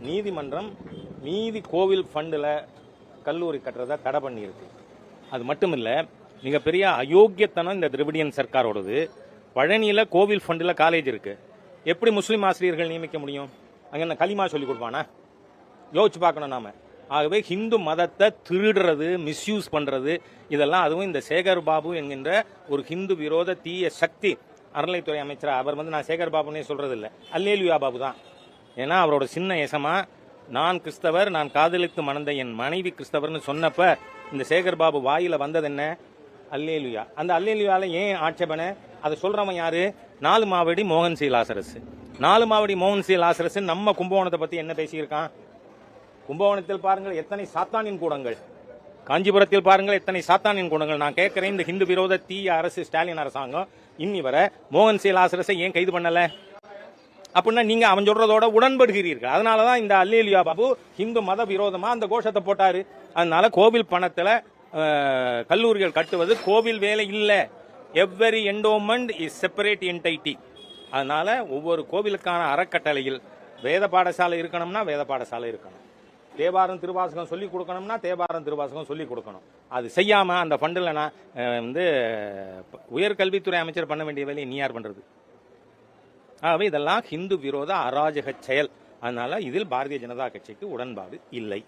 நீதிமன்றம் மீதி கோவில் ஃபண்டில் கல்லூரி கட்டுறதை தடை பண்ணியிருக்கு. அது மட்டும் இல்லை, மிகப்பெரிய அயோக்கியத்தனம் இந்த திராவிடியன் சர்க்காரோடது. பழனியில் கோவில் ஃபண்டில் காலேஜ் இருக்கு, எப்படி முஸ்லீம் ஆசிரியர்கள் நியமிக்க முடியும்? அங்கே என்ன களிமா சொல்லி கொடுப்பானா? யோசிச்சு பார்க்கணும் நாம. ஆகவே ஹிந்து மதத்தை திருடுறது, மிஸ்யூஸ் பண்றது, இதெல்லாம் அதுவும் இந்த சேகர் பாபு என்கின்ற ஒரு ஹிந்து விரோத தீய சக்தி அறநிலைத்துறை அமைச்சர். அவர் நான் சேகர் பாபுன்னே சொல்றது இல்லை, அல்லேலுயா பாபு தான். ஏன்னா அவரோட சின்ன எசமா நான் கிறிஸ்தவர், நான் காதலித்து மணந்த என் மனைவி கிறிஸ்தவர்னு சொன்னப்ப இந்த சேகர் பாபு வாயில வந்தது என்ன? அல்லேலுயா. அந்த அல்லேலுயால ஏன் ஆட்சேபனை? அதை சொல்றவன் யாரு? 4 மாவடி மோகன் சி லாசரஸ். 4 மாவடி மோகன் சி லாசரஸ் நம்ம கும்பகோணத்தை பத்தி என்ன பேசியிருக்கான்? கும்பகோணத்தில் பாருங்கள் எத்தனை சாத்தானின் கூடங்கள், காஞ்சிபுரத்தில் பாருங்கள் எத்தனை சாத்தானின் கூடங்கள். நான் கேட்கிறேன், இந்த ஹிந்து விரோத தீய அரசு ஸ்டாலின் அரசாங்கம் இன்னி வரை மோகன் சி லாசரஸை ஏன் கைது பண்ணல? அப்படின்னா நீங்க அவன் சொல்றதோட உடன்படுகிறீர்கள். அதனாலதான் இந்த அல்லேலுயா பாபு ஹிந்து மத விரோதமா அந்த கோஷத்தை போட்டாரு. அதனால கோவில் பணத்துல கல்லூரிகள் கட்டுவது கோவில் வேலை இல்ல. Every endowment is separate entity. அதனால ஒவ்வொரு கோவிலுக்கான அறக்கட்டளையில் வேத பாடசாலை இருக்கணும்னா வேத பாடசாலை இருக்கணும், தேவாரம் திருவாசகம் சொல்லி கொடுக்கணும்னா தேவாரம் திருவாசகம் சொல்லி கொடுக்கணும். அது செய்யாம அந்த ஃபண்டில் நான் உயர்கல்வித்துறை அமைச்சர் பண்ண வேண்டிய வேலையை நீ யார் பண்றது? ஆகவே இதெல்லாம் ஹிந்து விரோத அராஜக செயல். அதனால இதில் பாரதிய ஜனதா கட்சிக்கு உடன்பாடு இல்லை.